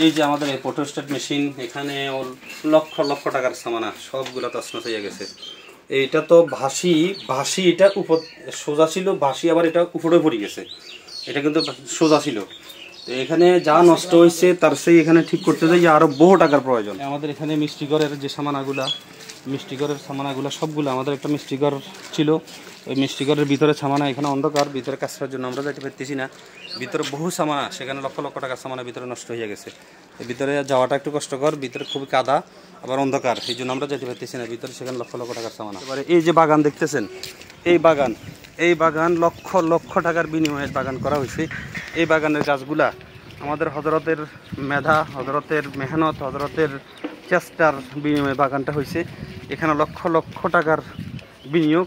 এই যে আমাদের এই ফটোস্ট্যাট মেশিন, এখানে লক্ষ লক্ষ টাকার সামানা সবগুলো তছনছ হয়ে গেছে। এইটা তো ভাসি এটা উপর সোজা ছিল, ভাসি আবার এটা উপরে পড়ে গেছে। এটা কিন্তু সোজা ছিল। এখানে যা নষ্ট হয়েছে তার সেই এখানে ঠিক করতে যাই আরও বহু টাকার প্রয়োজন। আমাদের এখানে মিষ্টিঘরের যে মিষ্টিঘরের সামানাগুলো সবগুলো আমাদের একটা মিষ্টিঘর ছিল। ওই মিষ্টিঘরের ভিতরে সামানা, এখানে অন্ধকার, ভিতরে কাজ করার জন্য আমরা যাইতে পারতেছি না। ভিতরে বহু সামানা, সেখানে লক্ষ লক্ষ টাকার সামানা ভিতরে নষ্ট হয়ে গেছে। ভিতরে যাওয়াটা একটু কষ্টকর, ভিতরে খুবই কাদা আবার অন্ধকার, এই জন্য আমরা যেতে পারতেছি না ভিতরে। সেখানে লক্ষ লক্ষ টাকার সামানা। এবারে এই যে বাগান দেখতেছেন, এই বাগান লক্ষ লক্ষ টাকার বিনিময়ে বাগান করা হয়েছে। এই বাগানের গাছগুলা আমাদের হযরতের মেধা, হযরতের মেহনত, হযরতের চেষ্টার বিনিময়ে বাগানটা হয়েছে। এখানে লক্ষ লক্ষ টাকার বিনিয়োগ।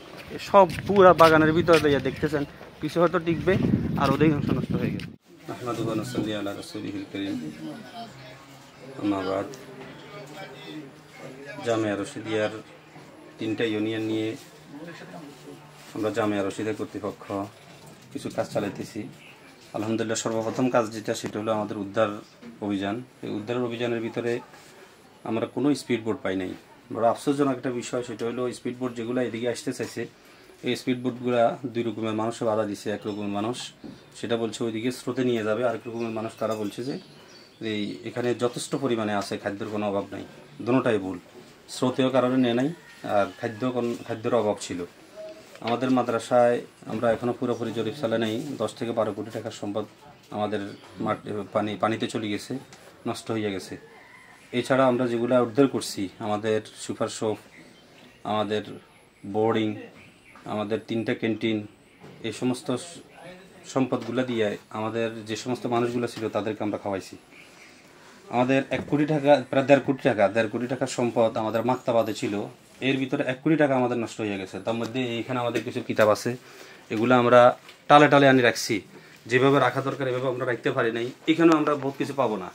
সব পুরা বাগানের ভিতরে দিয়ে দেখতেছেন, কিছু হয়তো টিকবে আর অধিকাংশ নষ্ট হয়ে গেছে। জামিয়া রশিদিয়ার 3টা ইউনিয়ন নিয়ে আমরা জামিয়া রশিদিয়া কর্তৃপক্ষ কিছু কাজ চালাইতেছি। আলহামদুলিল্লাহ, সর্বপ্রথম কাজ যেটা সেটা হলো আমাদের উদ্ধার অভিযান। এই উদ্ধার অভিযানের ভিতরে আমরা কোনো স্পিড বোট পাই নাই। বড় আফসোসজনক একটা বিষয়, সেটা হলো স্পিড বোট যেগুলো এদিকে আসতে চাইছে, এই স্পিড বোটগুলো 2 রকমের মানুষে বাধা দিচ্ছে। এক রকমের মানুষ সেটা বলছে ওইদিকে স্রোতে নিয়ে যাবে, আরেক রকমের মানুষ তারা বলছে যে এই এখানে যথেষ্ট পরিমাণে আছে, খাদ্যের কোনো অভাব নাই। দুটোটাই ভুল। স্রোতেও কারণে নেয় নাই, আর খাদ্যের অভাব ছিল। আমাদের মাদ্রাসায় আমরা এখনও পুরোপুরি জরিপ চালাই নাই। 10 থেকে 12 কোটি টাকার সম্পদ আমাদের পানিতে চলে গেছে, নষ্ট হয়ে গেছে। এছাড়া আমরা যেগুলো উদ্ধার করছি, আমাদের সুপার শপ, আমাদের বোর্ডিং, আমাদের 3টা ক্যান্টিন, এই সমস্ত সম্পদগুলো দিয়ে আমাদের যে সমস্ত মানুষগুলো ছিল তাদেরকে আমরা খাওয়াইছি। আমাদের 1 কোটি টাকা, প্রায় 1.5 কোটি টাকার সম্পদ আমাদের মাক্তাবাদে ছিল। এর ভিতরে 1 কোটি টাকা আমাদের নষ্ট হয়ে গেছে। তার মধ্যে এখানে আমাদের কিছু কিতাব আছে, এগুলো আমরা টালে টালে আনি রাখছি। যেভাবে রাখা দরকার এভাবে আমরা রাখতে পারি নাই। এখানেও আমরা বহুত কিছু পাবো না।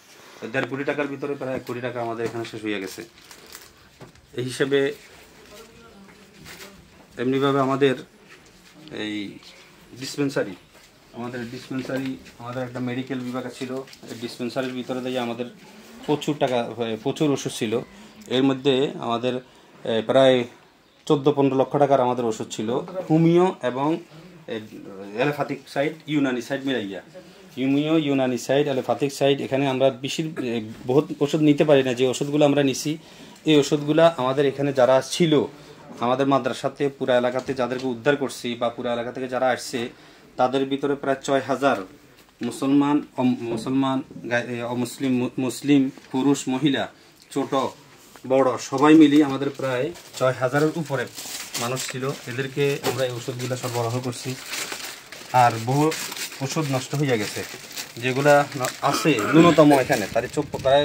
1.5 কোটি টাকার ভিতরে প্রায় 1 কোটি টাকা আমাদের এখানে শেষ হয়ে গেছে। এই হিসেবে এমনিভাবে আমাদের এই ডিসপেন্সারি, আমাদের একটা মেডিকেল বিভাগ ছিল। এই ডিসপেন্সারির ভিতরে দিয়ে আমাদের প্রচুর ওষুধ ছিল। এর মধ্যে আমাদের প্রায় 14-15 লক্ষ টাকার আমাদের ওষুধ ছিল, হোমিও এবং অ্যালোপ্যাথিক সাইড, ইউনানি সাইড মিলাইয়া। Homeo, Unani side, allopathic side. এখানে আমরা বহুত ওষুধ নিতে পারি না। যে ওষুধগুলো আমরা নিছি, এই ওষুধগুলো আমাদের এখানে যারা ছিল, আমাদের মাদ্রাসাতে পুরা এলাকাতে যাদেরকে উদ্ধার করছি বা পুরা এলাকা থেকে যারা আসছে, তাদের ভিতরে প্রায় 6,000 মুসলিম পুরুষ, মহিলা, ছোট বড় সবাই মিলি আমাদের প্রায় 6,000-এর উপরে মানুষ ছিল। এদেরকে আমরা এই ওষুধগুলো সরবরাহ করছি। আর বহু ওষুধ নষ্ট হয়ে গেছে, যেগুলা আছে ন্যূনতম এখানে তার প্রায়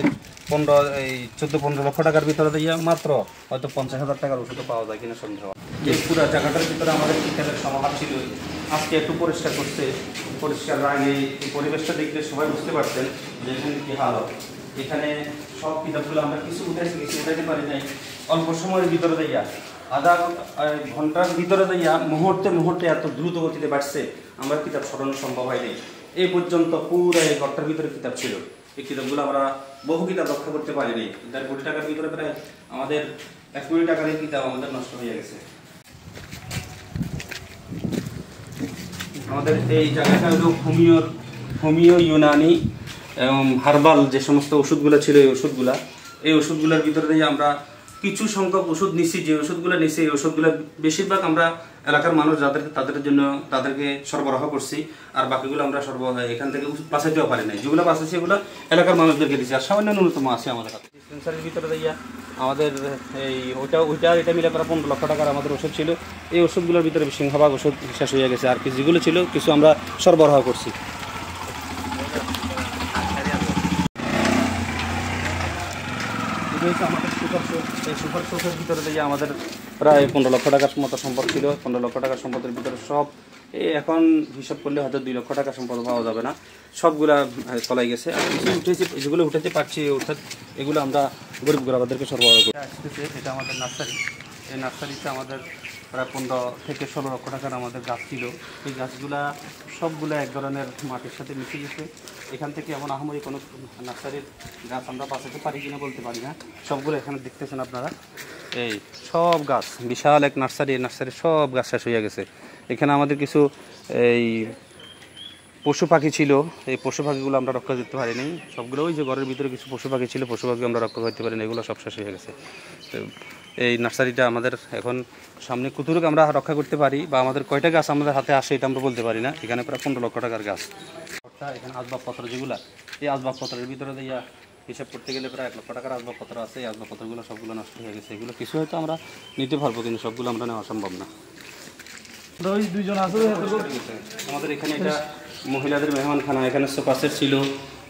14-15 লক্ষ টাকার ভিতরে দিয়ে মাত্র হয়তো 50,000 টাকার ওষুধ পাওয়া যায় কিনা সন্দেহ। এই পুরো জায়গাটার ভিতরে আমাদের কিতাবের সমাহার ছিল। আজকে একটু পরিষ্কার করছে, পরিষ্কার আগে এই পরিবেশটা দেখলে সবাই বুঝতে পারতেন যে এখানে কি হালত। এখানে সব কিতাবগুলো আমরা কিছু উঠাইতে পারি নাই। অল্প সময়ের ভিতরে দিয়া, আধা ঘন্টার ভিতরে দিয়া মুহূর্তে এত দ্রুত গতিতে বাড়ছে, আমরা কিতাব সরানো সম্ভব হয়নি। এই পর্যন্ত পুরো এই ঘরটার ভিতরে কিতাব ছিল। এই কিতাবগুলো আমরা বহু কিতাব রক্ষা করতে পারিনি। 1.5 কোটি টাকার ভিতরে প্রায় আমাদের 1 কোটি টাকার কিতাব আমাদের নষ্ট হয়ে গেছে। আমাদের এই জায়গাটা হলো হোমিও, ইউনানি এবং হার্বাল যে সমস্ত ওষুধগুলো ছিল, এই ওষুধগুলোর ভিতরে দিয়ে আমরা কিছু সংখ্যক ওষুধ নিচ্ছি। যে ওষুধগুলো নিচ্ছি, এই ওষুধগুলো বেশিরভাগ আমরা এলাকার মানুষ তাদেরকে সরবরাহ করছি। আর বাকিগুলো আমরা এখান থেকে বাঁচাইতেও পারি নাই। যেগুলো বাঁচাচ্ছি এগুলো এলাকার মানুষদেরকে দিচ্ছি। আর সামান্য ন্যূনতম আছে আমাদের কাছে। ডিসপেন্সারির ভিতরে দিয়ে আমাদের এটা মিলে প্রায় 15 লক্ষ টাকার আমাদের ওষুধ ছিল। এই ওষুধগুলোর ভিতরে সিংহভাগ ওষুধ শেষ হয়ে গেছে। আর যেগুলো ছিল কিছু আমরা সরবরাহ করছি। আমাদের সুপার শপের ভিতরে দিয়ে আমাদের প্রায় 15 লক্ষ টাকার মতো সম্পদ ছিল। 15 লক্ষ টাকার সম্পদের ভিতরে সব এখন হিসাব করলে হয়তো 2 লক্ষ টাকার সম্পদ পাওয়া যাবে না, সবগুলা তলাই গেছে। আর কিছু উঠেছে, যেগুলো উঠাতে পারছি অর্থাৎ এগুলো আমরা গরিব গোরাবাদেরকে সরবরাহ করি। এটা আমাদের নার্সারি। এই নার্সারিতে আমাদের প্রায় 15 থেকে 16 লক্ষ টাকার আমাদের গাছ ছিল। এই গাছগুলা সবগুলো এক ধরনের মাটির সাথে মিশে গেছে। এখান থেকে এমন আহামরি কোনো নার্সারির গাছ আমরা বাঁচাতে পারি কিনা বলতে পারি না। সবগুলো এখানে দেখতেছেন আপনারা, এই সব গাছ, বিশাল এক নার্সারির সব গাছ শেষ হয়ে গেছে। এখানে আমাদের কিছু এই পশু পাখি ছিল, এই পশু পাখিগুলো আমরা রক্ষা করতে পারিনি। সবগুলো ওই যে ঘরের ভিতরে কিছু পশু পাখি ছিল, পশু পাখি আমরা রক্ষা করতে পারিনি, এগুলো সব শেষ হয়ে গেছে। তো এই নার্সারিটা আমাদের এখন সামনে কতটুকু আমরা রক্ষা করতে পারি বা আমাদের কয়টা গাছ আমাদের হাতে আসে এটা আমরা বলতে পারি না। এখানে প্রায় 15 লক্ষ টাকার গাছ। এখানে আসবাবপত্র যেগুলো, এই আসবাবপত্রের ভিতরে দিয়া হিসাব করতে গেলে প্রায় 1 লক্ষ টাকার আসবাবপত্র আছে। এই আসবাবপত্রগুলো সবগুলো নষ্ট হয়ে গেছে। এগুলো কিছু হয়তো আমরা নিতে পারবো, কিন্তু সবগুলো আমরা নেওয়া সম্ভব না। আমাদের এখানে এটা মহিলাদের মেহমানখানা, এখানে সোফা সেট ছিল,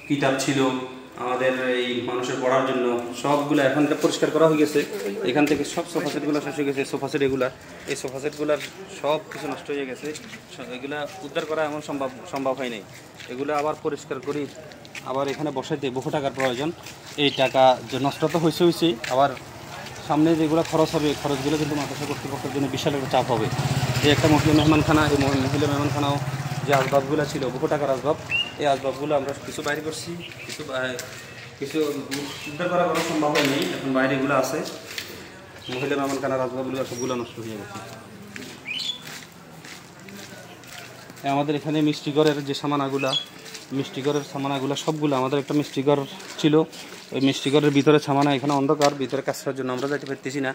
কিতাব ছিল আমাদের এই মানুষের পড়ার জন্য, সবগুলো এখন এটা পরিষ্কার করা হয়ে গেছে। এখান থেকে সব সোফা সেটগুলো শেষ হয়ে গেছে। সোফা সেট এগুলা, এই সোফা সেটগুলার সব কিছু নষ্ট হয়ে গেছে। এগুলা উদ্ধার করা এমন সম্ভব হয় নাই। এগুলো আবার পরিষ্কার করি, আবার এখানে বসাইতে বহু টাকার প্রয়োজন। এই টাকা যে নষ্ট তো হয়েছে, আবার সামনে যেগুলো খরচ হবে, খরচগুলো কিন্তু মাদ্রাসা কর্তৃপক্ষের জন্য বিশাল একটা চাপ হবে। এই একটা মহিলা মেহমানখানা, এই মহিলা মেহমানখানাও যে আসবাবগুলো ছিল বহু টাকার আসবাব, এই আসবাবগুলো আমরা কিছু বাইরে করছি, কিছু উদ্ধার করা কোনো সম্ভব হয়নি। এখন বাইরেগুলো আছে, মহিলা মেহমানখানার আসবাবগুলো সবগুলো নষ্ট হয়ে গেছে। আমাদের এখানে মিষ্টিঘরের যে মিষ্টিঘরের সামানাগুলো সবগুলো, আমাদের একটা মিষ্টিঘর ছিল, ওই মিষ্টিঘরের ভিতরে সামানা, এখানে অন্ধকার, ভিতরে কাজ করার জন্য আমরা যাইতে পারতেছি না।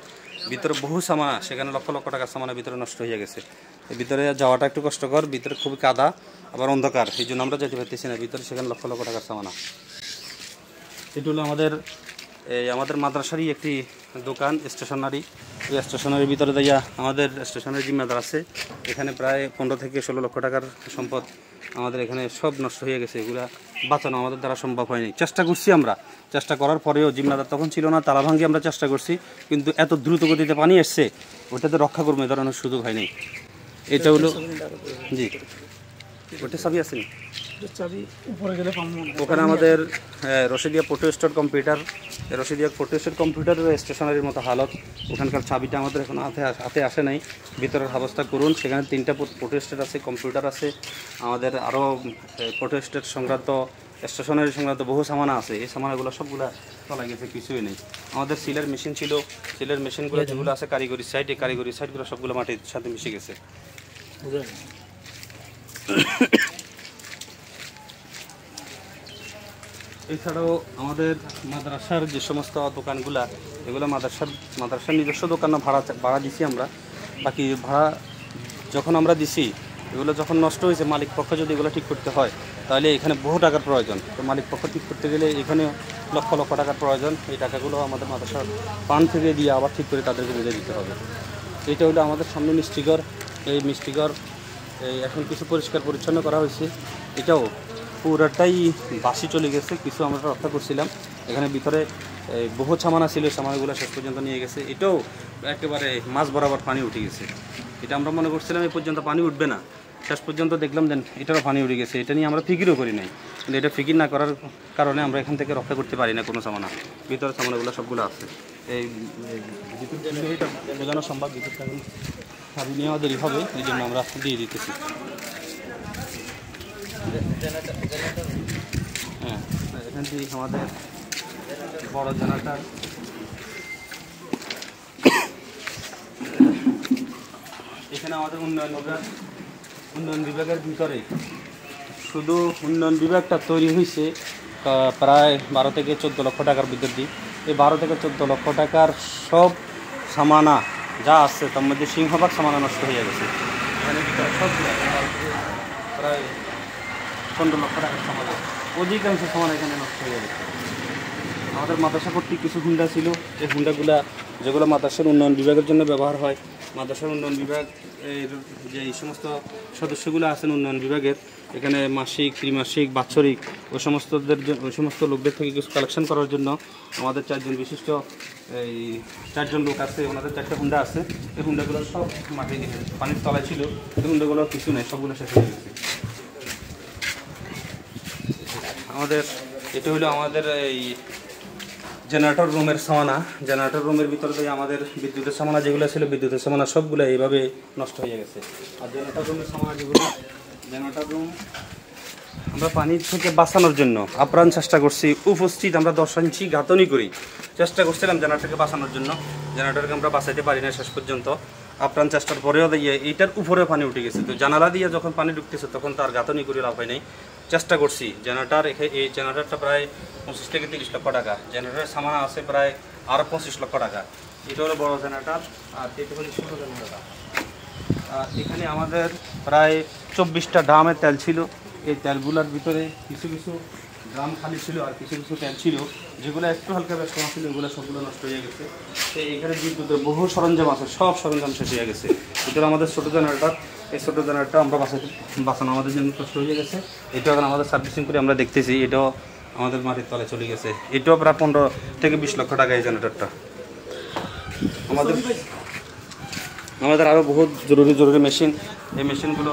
ভিতরে বহু সামানা, সেখানে লক্ষ লক্ষ টাকার সামানা ভিতরে নষ্ট হয়ে গেছে। এই ভিতরে যাওয়াটা একটু কষ্টকর, ভিতরে খুবই কাদা, আবার অন্ধকার, এই জন্য আমরা যাইতে পারতেছি না ভিতরে, সেখানে লক্ষ লক্ষ টাকার সামানা। এটা হলো আমাদের মাদ্রাসারই একটি দোকান, স্টেশনারি। এই স্টেশনারির ভিতরে যাইয়া আমাদের স্টেশনারি জিম্মাদার আছে। এখানে প্রায় 15 থেকে 16 লক্ষ টাকার সম্পদ আমাদের এখানে সব নষ্ট হয়ে গেছে। এগুলা বাঁচানো আমাদের দ্বারা সম্ভব হয়নি। চেষ্টা করছি আমরা, চেষ্টা করার পরেও জিম্মাদার তখন ছিল না, তালা ভাঙ্গি আমরা চেষ্টা করছি, কিন্তু এত দ্রুত গতিতে পানি এসছে, ওটাতে রক্ষা করবো এ ধরনের সুযোগ হয়নি। এটা হলো জি, ওটা চাবি আসেনি, ওখানে আমাদের Rashidia photo store computer, Rashidia photo store কম্পিউটারের স্টেশনারির মতো হালত। ওখানকার চাবিটা আমাদের এখন হাতে আসে নাই। ভিতরের ব্যবস্থা করুন, সেখানে 3টা ফটো স্টেট আছে, কম্পিউটার আছে, আমাদের আরও ফটো স্টেট সংক্রান্ত, স্টেশনারি সংক্রান্ত বহু সামানা আছে। এই সামানাগুলো সবগুলো চলে গেছে, কিছুই নেই। আমাদের সিলের মেশিন ছিল, সিলের মেশিনগুলো যেগুলো আছে কারিগরি সাইড, এই কারিগরি সাইডগুলো সবগুলো মাটির সাথে মিশে গেছে। এছাড়াও আমাদের মাদ্রাসার যে সমস্ত দোকানগুলা, এগুলো মাদ্রাসার নিজস্ব দোকান ভাড়া দিছি আমরা। বাকি ভাড়া যখন আমরা দিছি, এগুলো যখন নষ্ট হয়েছে, মালিক পক্ষ যদি এগুলো ঠিক করতে হয়, তাহলে এখানে বহু টাকার প্রয়োজন। তো মালিক পক্ষ ঠিক করতে গেলে এখানে লক্ষ লক্ষ টাকার প্রয়োজন। এই টাকাগুলো আমাদের মাদ্রাসার ফান্ড থেকে দিয়ে আবার ঠিক করে তাদেরকে বুঝে দিতে হবে। এইটা হলো আমাদের সামনে মিষ্টিঘর। এই মিষ্টিঘর এখন কিছু পরিষ্কার পরিচ্ছন্ন করা হয়েছে। এটাও পুরাটাই বাসি চলে গেছে, কিছু আমরা রক্ষা করছিলাম। এখানে ভিতরে বহু সামানা ছিল, সামানাগুলো শেষ পর্যন্ত নিয়ে গেছে। এটাও একেবারে মাঝ বরাবর পানি উঠে গেছে। এটা আমরা মনে করছিলাম এই পর্যন্ত পানি উঠবে না, শেষ পর্যন্ত দেখলাম দেন এটারও পানি উঠে গেছে। এটা নিয়ে আমরা ফিকিরও করি নাই, কিন্তু এটা ফিকির না করার কারণে আমরা এখান থেকে রক্ষা করতে পারি না কোনো সামানা। ভিতরে সামানাগুলো সবগুলো আছে। এই এটা বোঝানো সম্ভব, ভিতরটা চাবি নেওয়া দেরি হবে, এই জন্য আমরা দিয়ে দিতেছি। হ্যাঁ, এখান থেকে আমাদের বড় জেনারেটর, এখানে আমাদের উন্নয়ন বিভাগের ভিতরে শুধু উন্নয়ন বিভাগটা তৈরি হয়েছে প্রায় 12 থেকে 14 লক্ষ টাকার ভিতর দিয়ে। এই 12 থেকে 14 লক্ষ টাকার সব সামানা যা আছে, তার মধ্যে সিংহভাগ সামানা নষ্ট হয়ে গেছে। এখানে ভিতরে সব প্রায় 15 লক্ষ টাকার সামানা, অধিকাংশ সামানা এখানে নষ্ট হয়ে গেছে। আমাদের মাদ্রাসা কর্তৃক কিছু হুন্ডা ছিল, এই হুন্ডাগুলা যেগুলো মাদ্রাসার উন্নয়ন বিভাগের জন্য ব্যবহার হয়, মাদ্রাসার উন্নয়ন বিভাগ এর যে এই সমস্ত সদস্যগুলো আছেন উন্নয়ন বিভাগের, এখানে মাসিক, ত্রিমাসিক, বাৎসরিক ওই সমস্ত লোকদের থেকে কিছু কালেকশন করার জন্য আমাদের 4জন বিশিষ্ট এই 4জন লোক আছে, ওনাদের 4টা হুন্ডা আছে। এই হুন্ডাগুলো সব মাঠে পানির তলায় ছিল, এই হুন্ডাগুলো কিছু নেই, সবগুলো শেষ হয়ে গেছে। আমাদের এটা হলো আমাদের এই জেনারেটর রুমের সামানা, জেনারেটর রুমের ভিতরে দিয়ে আমাদের বিদ্যুতের সামানা যেগুলো ছিল, বিদ্যুতের সামানা সবগুলো এইভাবে নষ্ট হয়ে গেছে। আর জেনারেটর রুমের সামানা যেগুলো, জেনারেটর রুম আমরা পানি থেকে বাঁচানোর জন্য আপ্রাণ চেষ্টা করছি, উপস্থিত আমরা 10 ইঞ্চি গাঁথনি করি চেষ্টা করছিলাম জেনারেটরকে বাঁচানোর জন্য। জেনারেটরকে আমরা বাঁচাইতে পারি না শেষ পর্যন্ত, আপ্রাণ চেষ্টার পরেও দিয়ে এইটার উপরে পানি উঠে গেছে। তো জানালা দিয়ে যখন পানি ঢুকতেছে তখন তার গাঁথনি করে লাভ হয় নাই। চেষ্টা করছি জেনারেটর, এই জেনারেটরটা প্রায় 25 থেকে 30 লক্ষ টাকা, জেনারেটরের সামানা আছে প্রায় আরও 25 লক্ষ টাকা। এটা হলো বড় জেনারেটর, আর এটা হলো ছোটো জেনারেটর। আর এখানে আমাদের প্রায় 24টা ড্রামের তেল ছিল। এই তেলগুলোর ভিতরে কিছু কিছু ড্রাম খালি ছিল আর কিছু কিছু তেল ছিল যেগুলো একটু হালকা ব্যস্ত ছিল, ওগুলো সবগুলো নষ্ট হয়ে গেছে। তো এখানে বিদ্যুতের বহু সরঞ্জাম আছে, সব সরঞ্জাম শেষ হয়ে গেছে। এটা আমাদের ছোটো জেনারেটর, এই ছোটো জেনারেটর আমরা বাঁচানো আমাদের জন্য কষ্ট হয়ে গেছে। এটা এখন আমাদের সার্ভিসিং করে আমরা দেখতেছি, এটাও আমাদের মাটির তলে চলে গেছে। এটাও প্রায় 15 থেকে 20 লক্ষ টাকা এই জেনারেটরটা। আমাদের আরও বহুত জরুরি মেশিন, এই মেশিনগুলো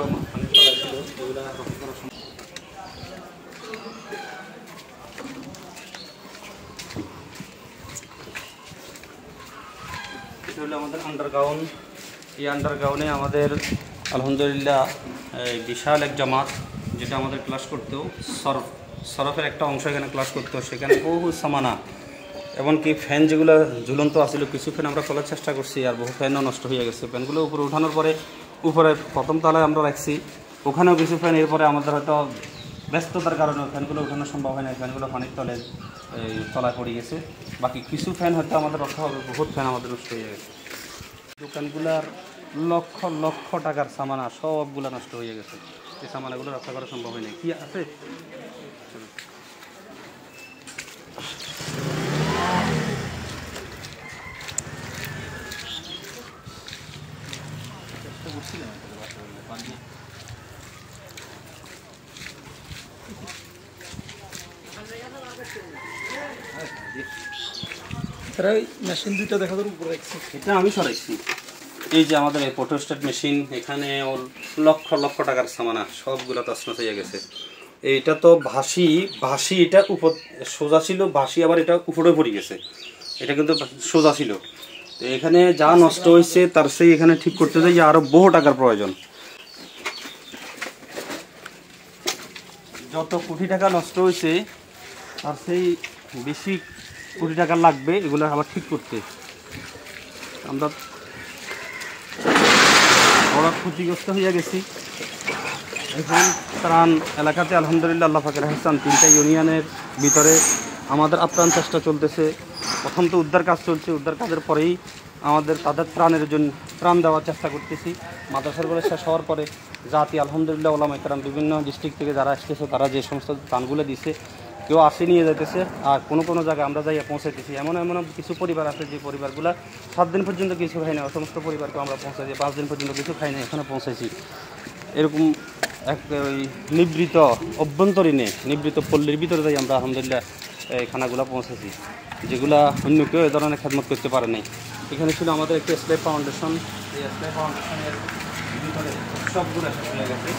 এটা হলো আমাদের আন্ডারগ্রাউন্ড। এই আন্ডারগ্রাউন্ডে আমাদের আলহামদুলিল্লাহ বিশাল এক জামাত, যেটা আমাদের ক্লাস করতেও সরফের একটা অংশ এখানে ক্লাস করতো, সেখানে বহু সামানা, এমনকি ফ্যান যেগুলো ঝুলন্ত আসছিল কিছু ফ্যান আমরা খোলার চেষ্টা করছি, আর বহু ফ্যানও নষ্ট হয়ে গেছে। ফ্যানগুলো উপরে উঠানোর পরে উপরে প্রথম তলায় আমরা রাখছি, ওখানেও কিছু ফ্যান, এরপরে আমাদের হয়তো ব্যস্ততার কারণে ফ্যানগুলো উঠানো সম্ভব হয় না, ফ্যানগুলো পানির তলে তলায় পড়ে গেছে। বাকি কিছু ফ্যান হয়তো আমাদের রক্ষা হবে, বহুত ফ্যান আমাদের নষ্ট হয়ে গেছে। দোকানগুলার লক্ষ লক্ষ টাকার সামানা সবগুলো নষ্ট হয়ে গেছে, এই সামানাগুলো রক্ষা করা সম্ভব হয় না। কি আছে মেশিন দুইটা দেখা যাবে উপরে রাখছি, এটা আমি সরাইছি। এই যে আমাদের এই ফটোস্টেট মেশিন, এখানে ওর লক্ষ লক্ষ টাকার সামানা সবগুলো তছনছ হয়ে গেছে। এইটা তো ভাসি, এটা উপর সোজা ছিল, ভাসি আবার এটা উপরে পড়ে গেছে, এটা কিন্তু সোজা ছিল। তো এখানে যা নষ্ট হয়েছে তার সেই এখানে ঠিক করতে যাই আরও বহু টাকার প্রয়োজন। যত কোটি টাকা নষ্ট হয়েছে তার সেই বেশি কোটি টাকা লাগবে এগুলো আবার ঠিক করতে। আমরা বড় ক্ষতিগ্রস্ত হয়ে গেছি। এখন ত্রাণ এলাকাতে আলহামদুলিল্লাহ আল্লাহ পাকের হাসান 3টা ইউনিয়নের ভিতরে আমাদের আপ্রাণ চেষ্টা চলতেছে। প্রথম তো উদ্ধার কাজ চলছে, উদ্ধার কাজের পরেই আমাদের তাদের ত্রাণের জন্য ত্রাণ দেওয়ার চেষ্টা করতেছি। মাদ্রাসাগুলো শেষ হওয়ার পরে জাতি আলহামদুলিল্লাহ ওলামা ইকরাম বিভিন্ন ডিস্ট্রিক্ট থেকে যারা আসতেছে তারা যে সমস্ত ত্রাণগুলো দিচ্ছে, কেউ আসে নিয়ে যেতেছে, আর কোনো জায়গায় আমরা যাইয়া পৌঁছাইতেছি। এমন কিছু পরিবার আছে যে পরিবারগুলো 7 দিন পর্যন্ত কিছু খাই না, সমস্ত পরিবারকে আমরা পৌঁছাইছি 5 দিন পর্যন্ত কিছু খাই না, এখানে পৌঁছাইছি। এরকম এক ওই নিবৃত অভ্যন্তরীণে নিবৃত পল্লীর ভিতরে যাই আমরা আলহামদুলিল্লাহ এই খানাগুলো পৌঁছেছি, যেগুলা অন্য কেউ এ ধরনের খেদমত করতে পারে নাই। এখানে ছিল আমাদের একটি স্লেভ ফাউন্ডেশন, এই স্লেভ ফাউন্ডেশনের ভিতরে সবগুলো শেষ হয়ে গেছে।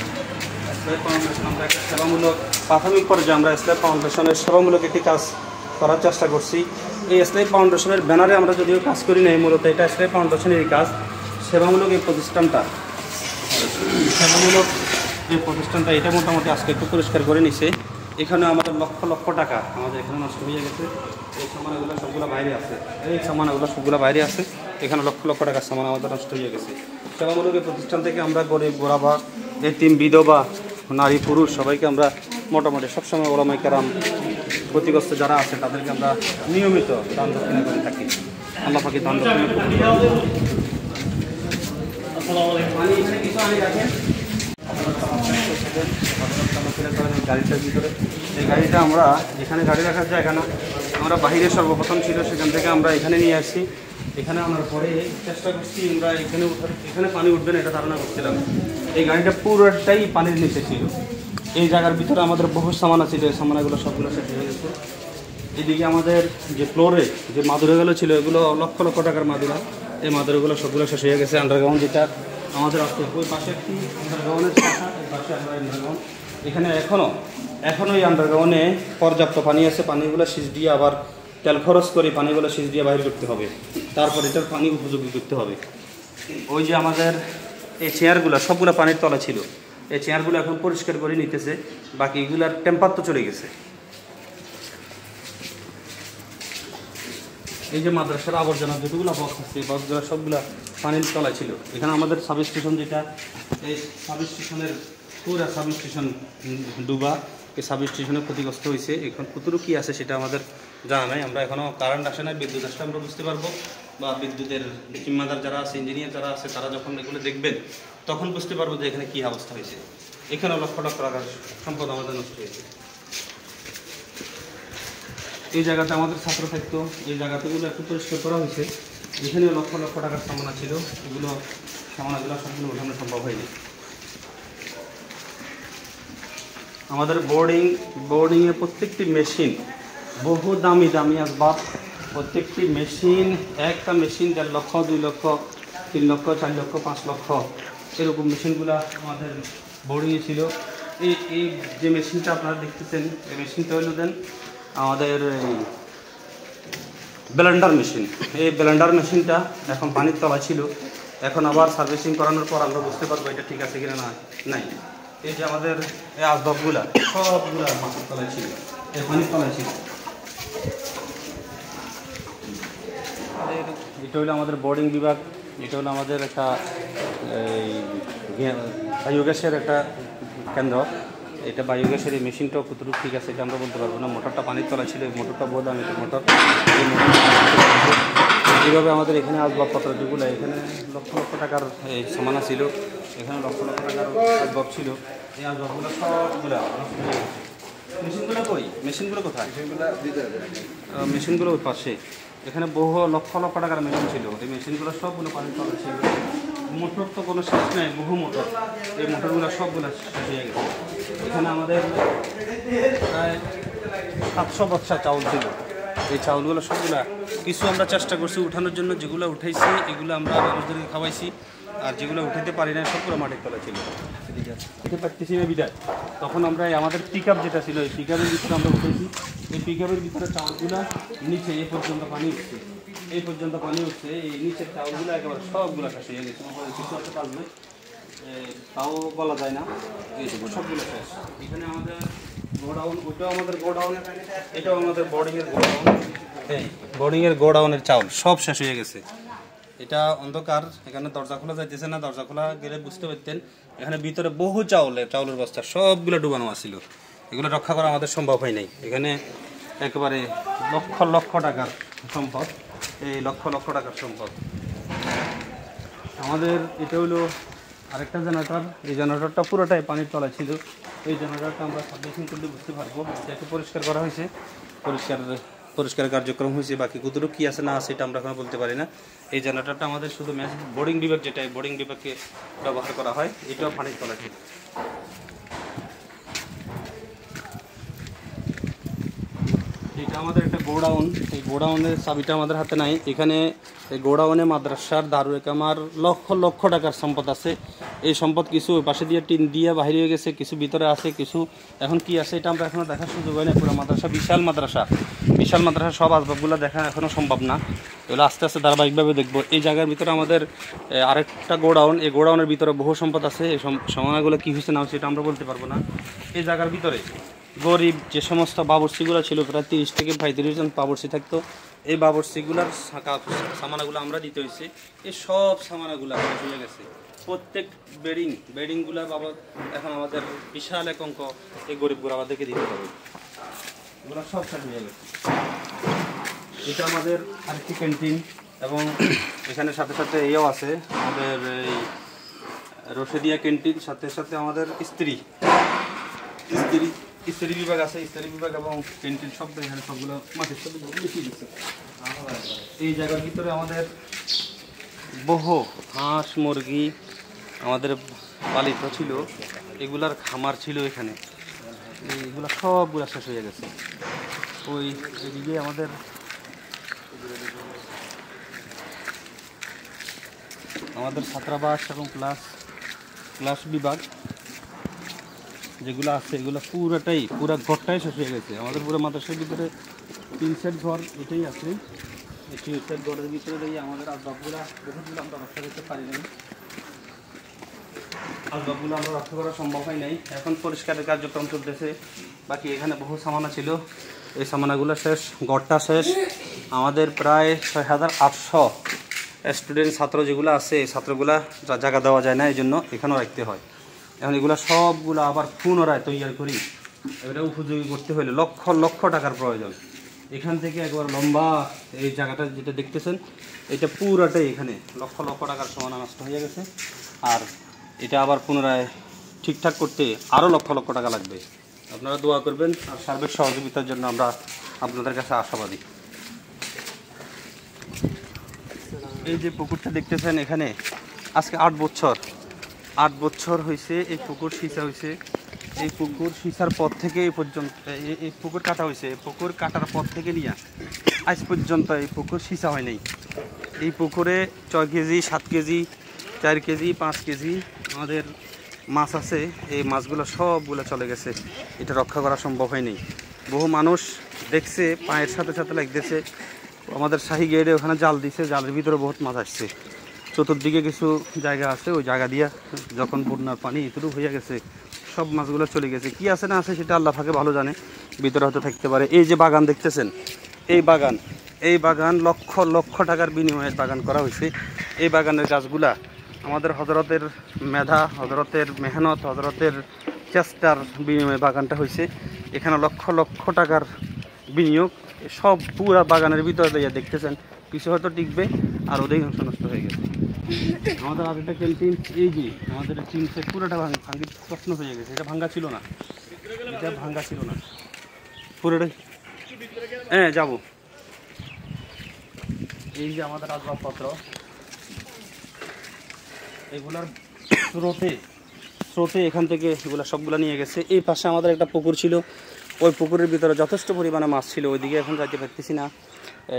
স্লেভ ফাউন্ডেশন আমরা একটা সেবামূলক প্রাথমিক পর্যায়ে আমরা স্লেভ ফাউন্ডেশনের সেবামূলক একটি কাজ করার চেষ্টা করছি। এই স্লেভ ফাউন্ডেশনের ব্যানারে আমরা যদিও কাজ করি নাই, মূলত এটা স্লেভ ফাউন্ডেশনের কাজ। সেবামূলক এই প্রতিষ্ঠানটা এটা মোটামুটি আজকে একটু পরিষ্কার করে নিছে। এখানে আমাদের লক্ষ লক্ষ টাকা আমাদের এখানে নষ্ট হয়ে গেছে। এই সামানগুলো সবগুলো বাইরে আছে, এখানে লক্ষ লক্ষ টাকার সামান আমাদের নষ্ট হয়ে গেছে। সেবামূলক এই প্রতিষ্ঠান থেকে আমরা গরিব গোরাবা, এতিম, বিধবা, নারী পুরুষ সবাইকে আমরা মোটামুটি সবসময় ওলামায়ে কেরাম ক্ষতিগ্রস্ত যারা আছে তাদেরকে আমরা নিয়মিত দান দক্ষিণা করে থাকি। আল্লাহ পাকের দান দক্ষিণা গাড়িটার ভিতরে, এই গাড়িটা আমরা যেখানে গাড়ি রাখার জায়গা না, আমরা বাহিরে সর্বপ্রথম ছিল, সেখান থেকে আমরা এখানে নিয়ে আসছি। এখানে আনার পরে চেষ্টা করছি আমরা এখানে পানি উঠবে না এটা ধারণা করছিলাম। এই গাড়িটা পুরোটাই পানির নিচে ছিল। এই জায়গার ভিতরে আমাদের বহু সামানা ছিল, এই সামানাগুলো সবগুলো শেষ হয়ে গেছে। এদিকে আমাদের যে ফ্লোরে যে মাদুরাগুলো ছিল এগুলো লক্ষ লক্ষ টাকার মাদুরা, এই মাদুরাগুলো সবগুলো শেষ হয়ে গেছে। আন্ডারগ্রাউন্ড যেটা আমাদের আসতে ওই পাশে একটি আন্ডারগ্রাউন্ডের শাখা, এই পাশে আমরা আন্ডারগ্রাউন্ড, এখানে এখনও এই আন্ডারগ্রাউন্ডে পর্যাপ্ত পানি আছে। পানিগুলো সিজ দিয়ে আবার তেল খরচ করে পানিগুলো সেচ দিয়ে বাইর করতে হবে, তারপর এটার পানি উপযোগী করতে হবে। ওই যে আমাদের এই চেয়ারগুলো সবগুলো পানির তলা ছিল, এই চেয়ারগুলো এখন পরিষ্কার করে নিতেছে, বাকিগুলার টেম্পার তো চলে গেছে। এই যে মাদ্রাসার আবর্জনা যতগুলো বক্স আছে, এই বক্সগুলো সবগুলো পানির তলায় ছিল। এখানে আমাদের সাব স্টেশন যেটা, এই সাব স্টেশনের পুরা সাব স্টেশন ডুবা, এই সাব স্টেশনে ক্ষতিগ্রস্ত হয়েছে। এখন কতটুকু কী আছে সেটা আমাদের জানা নাই। আমরা এখনও কারেন্ট আসে না, বিদ্যুৎ আসলে আমরা বুঝতে পারবো, বা বিদ্যুতের জিম্মাদার যারা আছে, ইঞ্জিনিয়ার যারা আছে, তারা যখন এগুলো দেখবেন তখন বুঝতে পারবো যে এখানে কী অবস্থা হয়েছে। এখানেও লক্ষ লক্ষ টাকার সম্পদ আমাদের নষ্ট হয়েছে। এই জায়গাতে আমাদের ছাত্র থাকতো, এই জায়গাতেগুলো একটু পরিষ্কার করা হয়েছে। এখানে লক্ষ লক্ষ টাকার সামানা ছিল, এগুলো সামানাগুলো সবগুলো ওঠানো সম্ভব হয়নি। আমাদের বোর্ডিংয়ে প্রত্যেকটি মেশিন, বহু দামি দামি আসবাব, প্রত্যেকটি মেশিন, একটা মেশিন 1.5 লক্ষ, 2 লক্ষ, 3 লক্ষ, 4 লক্ষ, 5 লক্ষ, এরকম মেশিনগুলো আমাদের বোর্ডিংয়ে ছিল। এই যে মেশিনটা আপনারা দেখতেছেন, এই মেশিনটা হলো দেন আমাদের ব্লেন্ডার মেশিন। এই ব্লেন্ডার মেশিনটা এখন পানির তলায় ছিল, এখন আবার সার্ভিসিং করানোর পর আমরা বুঝতে পারবো এটা ঠিক আছে কিনা নাই। এই যে আমাদের এই আসবাবগুলা সবগুলা মাটির তলায় ছিল, এই পানির তলায় ছিল। এটা হলো আমাদের বোর্ডিং বিভাগ, এটা হলো আমাদের একটা বায়োগ্যাসের একটা কেন্দ্র। এটা বায়োগ্যাসের এই মেশিনটাও কতটুকু ঠিক আছে এটা আমরা বলতে পারবো না। মোটরটা পানির তলা ছিল, এই মোটরটা বোধ আমি মোটর। এইভাবে আমাদের এখানে আসবাবপত্র যেগুলো, এখানে লক্ষ লক্ষ টাকার এই সামানা ছিল, এখানে লক্ষ লক্ষ টাকার আসবাব ছিল। এই আসবাবগুলো সবগুলো মেশিনগুলো কই, মেশিনগুলো কোথায়? মেশিনগুলো ওই পাশে। এখানে বহু লক্ষ লক্ষ টাকার মেশিন ছিল, এই মেশিনগুলো সবগুলো পানির তলা ছিল। মোটর তো কোনো শেষ নেই, বহু মোটর, এই মোটরগুলো সবগুলো শেষ হয়ে গেছে। এখানে আমাদের প্রায় 700 বস্তা চাউল ছিল, এই চাউলগুলো সবগুলো কিছু আমরা চেষ্টা করছি উঠানোর জন্য, যেগুলো উঠাইছি এগুলো আমরা মানুষদেরকে খাওয়াইছি, আর যেগুলো উঠাতে পারি না সবগুলো মাটির তলা ছিল। উঠে পারতেছি না বিদায়, তখন আমরা আমাদের পিক আপ যেটা ছিল, এই পিক আপের ভিতরে আমরা উঠেছি। এই পিক আপের ভিতরে চাউলগুলো নিচে এই পর্যন্ত পানি উঠছে, এই পর্যন্ত পানি উঠছে, এই নিচের চাউলগুলো একেবারে সবগুলো শেষ হয়ে গেছে। কিছু একটা পারবে তাও বলা যায় না, সবগুলো শেষ। এখানে আমাদের গোডাউন, ওইটাও আমাদের গোডাউন, এটাও আমাদের বোর্ডিংয়ের গোডাউন। এই বোর্ডিংয়ের গোডাউনের চাউল সব শেষ হয়ে গেছে। এটা অন্ধকার, এখানে দরজা খোলা যাইতেছে না, দরজা খোলা গেলে বুঝতে পারতেন। এখানে ভিতরে বহু চাউলের বস্তা সবগুলো ডুবানো আছিল, এগুলো রক্ষা করা আমাদের সম্ভব হয় নাই। এখানে একেবারে লক্ষ লক্ষ টাকার সম্পদ, এই লক্ষ লক্ষ টাকার সম্পদ। আমাদের এটা হলো আরেকটা জেনারেটর, এই জেনারেটরটা পুরোটাই পানির তলায় ছিল। এই জেনারেটরটা আমরা সার্ভিসিং করলে বুঝতে পারবো, এটাকে পরিষ্কার করা হয়েছে, পরিষ্কার কার্যক্রম হয়েছে। বাকি কতটুকু কী আছে না আছে এটা আমরা এখন বলতে পারি না। এই জেনারেটরটা আমাদের শুধু বোর্ডিং বিভাগ, যেটা বোর্ডিং বিভাগকে ব্যবহার করা হয়, এটাও পানির তলায় ছিল। এটা আমাদের একটা গোডাউন, এই গোডাউনের চাবিটা আমাদের হাতে নাই। এখানে এই গোডাউনে মাদ্রাসার দারুল কামার লক্ষ লক্ষ টাকার সম্পদ আছে। এই সম্পদ কিছু ওই পাশে দিয়ে টিন দিয়ে বাহির হয়ে গেছে, কিছু ভিতরে আছে, কিছু এখন কি আছে এটা আমরা এখনও দেখার সুযোগ হয় না। পুরো মাদ্রাসা বিশাল মাদ্রাসা, সব আসবাবগুলো দেখা এখনও সম্ভব না, এগুলো আস্তে আস্তে ধারাবাহিকভাবে দেখবো। এই জায়গার ভিতরে আমাদের আরেকটা গোডাউন, এই গোডাউনের ভিতরে বহু সম্পদ আছে। এই সমানাগুলো কী হয়েছে না হচ্ছে এটা আমরা বলতে পারবো না। এই জায়গার ভিতরে গরিব যে সমস্ত বাবরচিগুলো ছিল, প্রায় 30 থেকে 35 জন বাবরচি থাকতো। এই বাবরচিগুলার সামানাগুলো আমরা দিতে হয়েছে। এই সব সামানাগুলো হয়ে গেছে, প্রত্যেক বেডিংগুলোর বাবদ এখন আমাদের বিশাল এক অঙ্ক এই গরিব গোরাবাদেরকে দিতে হবে, এগুলো সব শেষ হয়ে গেছে। এটা আমাদের আরেকটি ক্যান্টিন, এবং এখানে সাথে সাথে এও আছে আমাদের এই রশিদিয়া ক্যান্টিন, সাথে সাথে আমাদের ইস্ত্রি বিভাগ আছে, ইস্ত্রি বিভাগ এবং ক্যান্টিন সব এখানে সবগুলো মাটির সাথে মিশিয়ে দিচ্ছে। এই জায়গার ভিতরে আমাদের বহু হাঁস মুরগি আমাদের পালিত ছিল, এগুলার খামার ছিল এখানে, এইগুলো সবগুলো শেষ হয়ে গেছে। ওই এদিকে আমাদের ছাত্রাবাস এবং ক্লাস বিভাগ যেগুলো আছে, এগুলো পুরা ঘরটাই শেষ হয়ে গেছে। আমাদের পুরো মাদ্রাসার ভিতরে তিন সেট ঘর এটাই আছে। এই তিন সেট ঘরের ভিতরে দিয়ে আমাদের আসবাবগুলো বহুতগুলো আমরা রক্ষা করতে পারি নাই, আসবাবগুলো আমরা রক্ষা করা সম্ভব হয় নাই। এখন পরিষ্কারের কার্যক্রম চলতেছে। বাকি এখানে বহু সামানা ছিল, এই সামানাগুলো শেষ, গড়টা শেষ। আমাদের প্রায় 6800 স্টুডেন্ট ছাত্র যেগুলো আছে, এই ছাত্রগুলা জায়গা দেওয়া যায় না, এই জন্য এখানেও রাখতে হয়। এখন এগুলো সবগুলো আবার পুনরায় তৈরি করি, এটা উপযোগী করতে হলে লক্ষ লক্ষ টাকার প্রয়োজন। এখান থেকে একবার লম্বা এই জায়গাটা যেটা দেখতেছেন, এটা পুরাটাই এখানে লক্ষ লক্ষ টাকার সমান নষ্ট হয়ে গেছে। আর এটা আবার পুনরায় ঠিকঠাক করতে আরও লক্ষ লক্ষ টাকা লাগবে। আপনারা দোয়া করবেন আর সার্বিক সহযোগিতার জন্য আমরা আপনাদের কাছে আশাবাদী। এই যে পুকুরটা দেখতেছেন, এখানে আজকে 8 বছর হয়েছে এই পুকুর সিঁচা হয়েছে। এই পুকুর সিঁচার পর থেকে এই পর্যন্ত এই পুকুর কাটা হয়েছে। পুকুর কাটার পর থেকে নিয়ে আজ পর্যন্ত এই পুকুর সিঁচা হয় নাই। এই পুকুরে 6 কেজি, 7 কেজি, 4 কেজি, 5 কেজি আমাদের মাছ আছে। এই মাছগুলো সবগুলো চলে গেছে, এটা রক্ষা করা সম্ভব হয়নি। বহু মানুষ দেখছে, পায়ের সাথে সাথে লাগতেছে। আমাদের শাহী গেটে ওখানে জাল দিছে, জালের ভিতরে বহুত মাছ আসছে। চতুর্দিকে কিছু জায়গা আছে, ওই জায়গা দিয়া যখন বন্যার পানি এতটুকু হয়ে গেছে, সব মাছগুলো চলে গেছে। কি আছে না আছে সেটা আল্লাহ পাকে ভালো জানে, ভিতরে হয়তো থাকতে পারে। এই যে বাগান দেখতেছেন, এই বাগান লক্ষ লক্ষ টাকার বিনিময়ে বাগান করা হয়েছে। এই বাগানের গাছগুলা আমাদের হজরতের মেধা, হজরতের মেহনত, হজরতের চেষ্টার বিনিময়ে বাগানটা হয়েছে। এখানে লক্ষ লক্ষ টাকার বিনিয়োগ। সব পুরা বাগানের ভিতরে দিয়ে দেখতেছেন, কিছু হয়তো টিকবে আর অধিকাংশ নষ্ট হয়ে গেছে। আমাদের আর একটা ক্যান্টিন, এই যে আমাদের টিন সেট পুরোটা ভাঙ্গি প্রশ্ন হয়ে গেছে। এটা ভাঙ্গা ছিল না, পুরোটাই। হ্যাঁ যাবো। এই যে আমাদের আসবাবপত্র, এগুলার স্রোতে এখান থেকে এগুলো সবগুলো নিয়ে গেছে। এই পাশে আমাদের একটা পুকুর ছিল, ওই পুকুরের ভিতরে যথেষ্ট পরিমাণে মাছ ছিল, ওইদিকে এখন যাইতে পারতেছি না।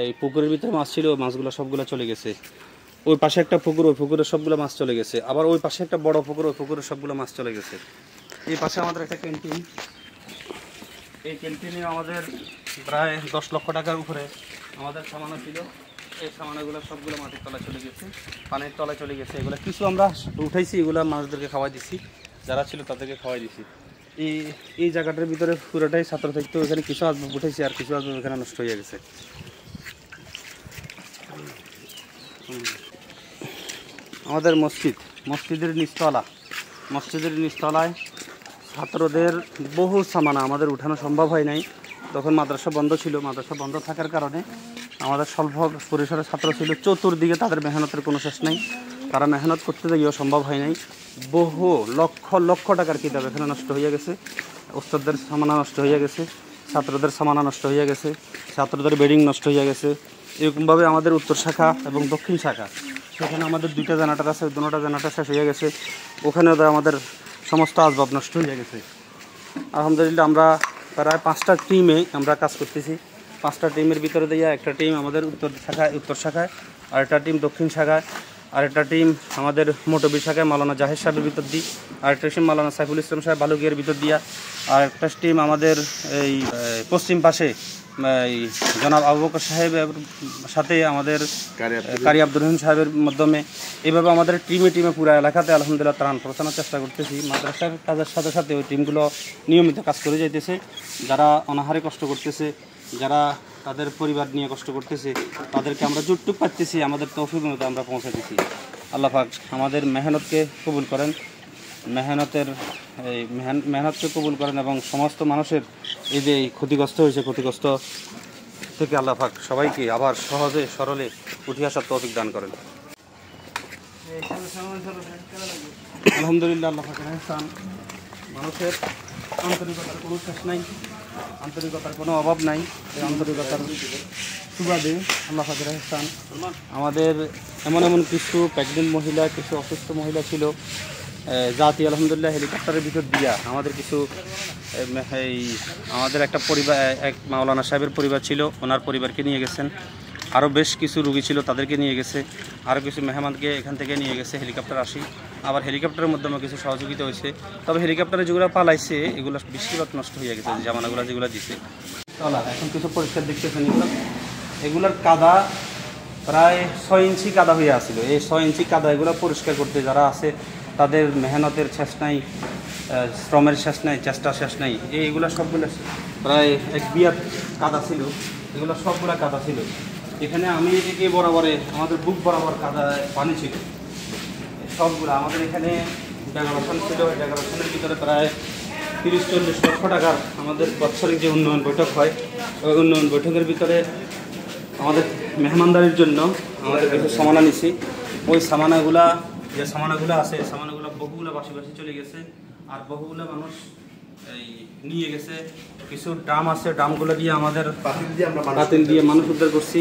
এই পুকুরের ভিতরে মাছ ছিল, মাছগুলো সবগুলো চলে গেছে। ওই পাশে একটা পুকুর, ওই পুকুরের সবগুলো মাছ চলে গেছে। আবার ওই পাশে একটা বড় পুকুর, ওই পুকুরের সবগুলো মাছ চলে গেছে। এই পাশে আমাদের একটা ক্যান্টিন, এই ক্যান্টিনে আমাদের প্রায় 10 লক্ষ টাকার উপরে আমাদের সামানা ছিল। এই সামানাগুলো সবগুলো মাটির তলায় চলে গেছে, পানির তলায় চলে গেছে। এগুলো কিছু আমরা উঠাইছি, এগুলো মানুষদেরকে খাওয়াই দিছি, যারা ছিল তাদেরকে খাওয়াই দিছি। এই জায়গাটার ভিতরে পুরোটাই ছাত্র থাকতো, এখানে কিছু আসবাব উঠেছি আর কিছু আসবাব এখানে নষ্ট হয়ে গেছে। আমাদের মসজিদের নিচতলায় ছাত্রদের বহু সামানা আমাদের উঠানো সম্ভব হয় নাই। তখন মাদ্রাসা বন্ধ ছিল, মাদ্রাসা বন্ধ থাকার কারণে আমাদের স্বল্প পরিসরের ছাত্র ছিল। চতুর্দিকে তাদের মেহনতের কোনো শেষ নাই, তারা মেহনত করতে গিয়েও সম্ভব হয় নাই। বহু লক্ষ লক্ষ টাকার কিতাব এখানে নষ্ট হয়ে গেছে, ওস্তাদদের সামানা নষ্ট হয়ে গেছে, ছাত্রদের সামানা নষ্ট হয়ে গেছে, ছাত্রদের বেডিং নষ্ট হয়ে গেছে। এরকমভাবে আমাদের উত্তর শাখা এবং দক্ষিণ শাখা, সেখানে আমাদের 2টা জেনারেটর আছে, 2টা জেনারেটর শেষ হয়ে গেছে। ওখানেও আমাদের সমস্ত আসবাব নষ্ট হয়ে গেছে। আলহামদুলিল্লাহ আমরা প্রায় 5টা টিমে আমরা কাজ করতেছি। 5টা টিমের ভিতরে দিয়ে একটা টিম আমাদের উত্তর শাখায়, আরেকটা টিম দক্ষিণ শাখায়, আরেকটা টিম আমাদের মোটবি শাখায় মাওলানা জাহেদ সাহেবের ভিতর দিই, আরেকটা টিম মাওলানা সাইফুল ইসলাম সাহেব বালুকিয়ার ভিতর দিয়া, আর একটা টিম আমাদের এই পশ্চিম পাশে এই জনাব আবু বকর সাহেবের সাথে আমাদের কারি আব্দুর রহিম সাহেবের মাধ্যমে। এইভাবে আমাদের টিমে পুরো এলাকাতে আলহামদুলিল্লাহ ত্রাণ পৌঁছানোর চেষ্টা করতেছি। মাদ্রাসার কাজের সাথে সাথে ওই টিমগুলো নিয়মিত কাজ করে যাইতেছে। যারা অনাহারে কষ্ট করতেছে, যারা তাদের পরিবার নিয়ে কষ্ট করতেছে, তাদেরকে আমরা যতটুকু পাচ্ছি আমাদের তৌফিক মতো আমরা পৌঁছাতেছি। আল্লাহ পাক আমাদের মেহনতকে কবুল করেন, মেহনতকে কবুল করেন এবং সমস্ত মানুষের এই যে ক্ষতিগ্রস্ত হয়েছে, ক্ষতিগ্রস্ত থেকে আল্লাহ পাক সবাইকে আবার সহজে সরলে উঠে আসার তৌফিক দান করেন। আলহামদুলিল্লাহ আল্লাহ পাকের ইহসান, মানুষের আন্তরিকতার কোনো শেষ নাই, আন্তরিকতার কোনো অভাব নাই। এই আন্তরিকতার সুবাদে আল্লাহ পাকের ইহসান আমাদের এমন কিছু প্রেগনেন্ট মহিলা, কিছু অসুস্থ মহিলা ছিল, জাতি আলহামদুলিল্লাহ হেলিকপ্টারের ভিতর দিয়া আমাদের কিছু আমাদের একটা পরিবার, এক মাওলানা সাহেবের পরিবার ছিল, ওনার পরিবারকে নিয়ে গেছেন। আরও বেশ কিছু রুগী ছিল, তাদেরকে নিয়ে গেছে। আরও কিছু মেহমানকে এখান থেকে নিয়ে গেছে হেলিকপ্টার আসি। আবার হেলিকপ্টারের মাধ্যমে কিছু সহযোগিতা হয়েছে। তবে হেলিকপ্টারে যেগুলো পালাইছে এগুলো বেশিরভাগ নষ্ট হয়ে গেছে, জামানাগুলো যেগুলো দিছে। চলা এখন কিছু পরিষ্কার দেখতেছেন এগুলোর কাদা প্রায় 6 ইঞ্চি কাদা হয়ে আসছিল। এই 6 ইঞ্চি কাদা এগুলো পরিষ্কার করতে যারা আছে তাদের মেহনতের শেষ নাই, শ্রমের শেষ নাই, চেষ্টার শেষ নাই। এইগুলো সবগুলো প্রায় 1 বিয়ার কাদা ছিল, এগুলো সবগুলো কাদা ছিল। এখানে আমি এই বরাবরে আমাদের বুক বরাবর কাদা পানি ছিল সবগুলো। আমাদের এখানে ডেকোরেশন ছিল, ডেকোরেশনের ভিতরে প্রায় 30-40 লক্ষ টাকার আমাদের বাৎসরিক যে উন্নয়ন বৈঠক হয়, ওই উন্নয়ন বৈঠকের ভিতরে আমাদের মেহমানদারির জন্য আমাদের কিছু সামানা নিছি। ওই সামানাগুলা যে সামানাগুলো আছে সামানাগুলো বহুগুলো বাসি চলে গেছে, আর বহুগুলো মানুষ এই নিয়ে গেছে। কিছু ড্রাম আছে, ড্রামগুলো দিয়ে আমাদের পাতিল দিয়ে মানুষ উদ্ধার করছি।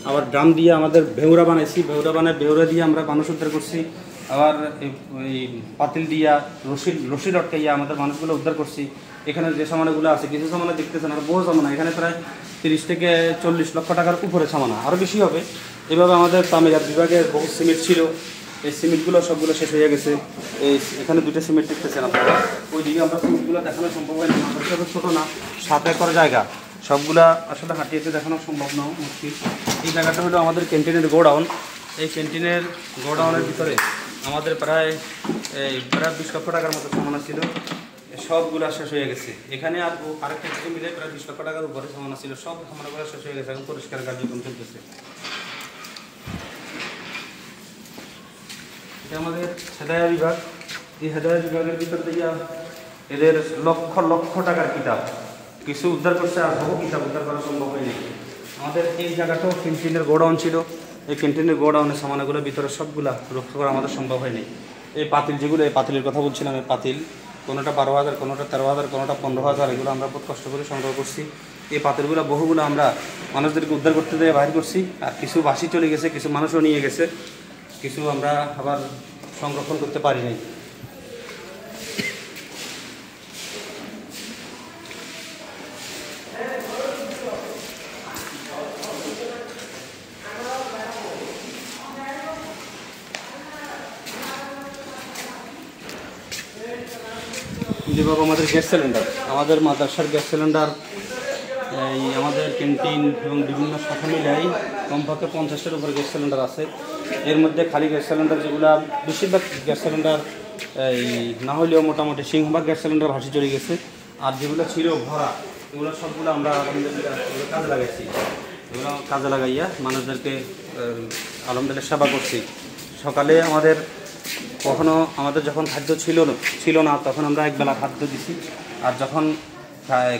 আবার ড্রাম দিয়ে আমাদের ভেউরা বানাইছি, ভেউরা দিয়ে আমরা মানুষ উদ্ধার করছি। আবার এই পাতিল দিয়া রশি লটকাইয়া আমাদের মানুষগুলো উদ্ধার করছি। এখানে যে সামানাগুলো আছে কিছু সামানা দেখতেছেন, আর বহু সামানা, এখানে প্রায় 30 থেকে 40 লক্ষ টাকার উপরে সামানা, আরও বেশি হবে। এভাবে আমাদের তামিরাত বিভাগের বহু সিমেন্ট ছিল, এই সিমেন্টগুলো সবগুলো শেষ হয়ে গেছে। এখানে 2টা সিমেন্ট দেখতেছেন আপনারা, ওইদিকে আমরা সিমেন্টগুলো দেখানো সম্ভব হয় না, আমাদের ছোটো না, 7 একর জায়গা, সবগুলা আসলে হাঁটিয়েতে দেখানো সম্ভব না, মুশকিল। এই জায়গাটা হলো আমাদের ক্যান্টিনের গোডাউন। এই ক্যান্টিনের গোডাউনের ভিতরে আমাদের প্রায় 20 লক্ষ টাকার মতো সামানা ছিল, সবগুলো শেষ হয়ে গেছে। এখানে আর আরেকটা কিছু মিলে প্রায় 20 লক্ষ টাকার উপরে সামানা ছিল, সব সামানাগুলো শেষ হয়ে গেছে। এখন পরিষ্কার কার্যক্রম চলতেছে। এটা আমাদের হেদায়া বিভাগ। এই হেদায়া বিভাগের ভিতর থেকে এদের লক্ষ লক্ষ টাকার কিতাব কিছু উদ্ধার করছে, আর বহু কিতাব উদ্ধার করা সম্ভব হয়নি। আমাদের এই জায়গাটাও ক্যান্টিনের গোডাউন ছিল, এই ক্যান্টিনের গোডাউনের সামানাগুলো ভিতরে সবগুলা রক্ষা করা আমাদের সম্ভব হয়নি। এই পাতিল যেগুলো, এই পাতিলের কথা বলছিলাম, এই পাতিল কোনোটা 12,000, কোনোটা 13,000, কোনোটা 15,000, এগুলো আমরা বহুত কষ্ট করে সংগ্রহ করছি। এই পাতিলগুলো বহুগুলো আমরা মানুষদেরকে উদ্ধার করতে দিয়ে বাহির করছি, আর কিছু বাসি চলে গেছে, কিছু মানুষও নিয়ে গেছে, কিছু আমরা আবার সংরক্ষণ করতে পারি নাই। যেভাবে আমাদের গ্যাস সিলিন্ডার, আমাদের মাদ্রাসার গ্যাস সিলিন্ডার, এই আমাদের ক্যান্টিন এবং বিভিন্ন শাখা মিলাই কমপক্ষে 50টার উপরে গ্যাস সিলিন্ডার আছে। এর মধ্যে খালি গ্যাস সিলিন্ডার যেগুলো, বেশিরভাগ গ্যাস সিলিন্ডার এই না হলেও মোটামুটি সিংহভাগ গ্যাস সিলিন্ডার ভাসি চলে গেছে। আর যেগুলো ছিল ভরা, এগুলো সবগুলো আমরা আলহামদুলিল্লাহ কাজে লাগাইছি। এগুলো কাজে লাগাইয়া মানুষদেরকে আলহামদুলিল্লাহ সেবা করছি। সকালে আমাদের কখনো আমাদের যখন খাদ্য ছিল না তখন আমরা একবেলা খাদ্য দিছি, আর যখন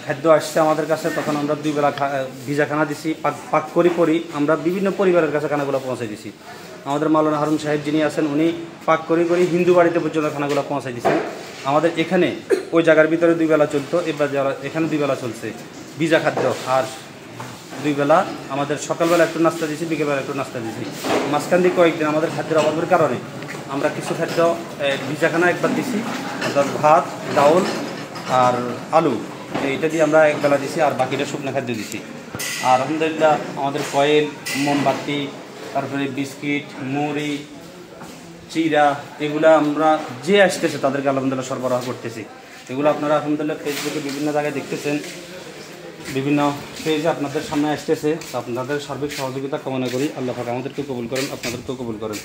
খাদ্য আসছে আমাদের কাছে তখন আমরা 2 বেলা ভিজা খানা দিছি। পাক করি আমরা বিভিন্ন পরিবারের কাছে খানাগুলো পৌঁছে দিছি। আমাদের মাওলানা হারুন সাহেব যিনি আছেন, উনি পাক করি হিন্দু বাড়িতে পর্যন্ত খানাগুলো পৌঁছে দিয়েছেন। আমাদের এখানে ওই জায়গার ভিতরে 2 বেলা চলতো, এবার এখানে 2 বেলা চলছে ভিজা খাদ্য। আর 2 বেলা আমাদের সকালবেলা একটু নাস্তা দিয়েছি, বিকেলবেলা একটু নাস্তা দিয়েছি। মাঝখান দিয়ে কয়েকদিন আমাদের খাদ্যের অভাবের কারণে আমরা কিছু খাদ্য ভিজাখানা একবার দিছি, অর্থাৎ ভাত, ডাউল আর আলু, এইটা দিয়ে আমরা একবেলা দিছি, আর বাকিটা শুকনো খাদ্য দিছি। আর আলহামদুলিল্লাহ আমাদের কয়েল, মোমবাতি, তারপরে বিস্কিট, মুড়ি, চিরা, এগুলা আমরা যে আসতেছে তাদেরকে আলহামদুলিল্লাহ সরবরাহ করতেছি। এগুলো আপনারা আলহামদুলিল্লাহ ফেসবুকে বিভিন্ন জায়গায় দেখতেছেন, বিভিন্ন পেজে আপনাদের সামনে আসতেছে। আপনাদের সার্বিক সহযোগিতা কামনা করি। আল্লাহ পাক আমাদেরকে কবুল করেন, আপনাদেরকেও কবুল করেন।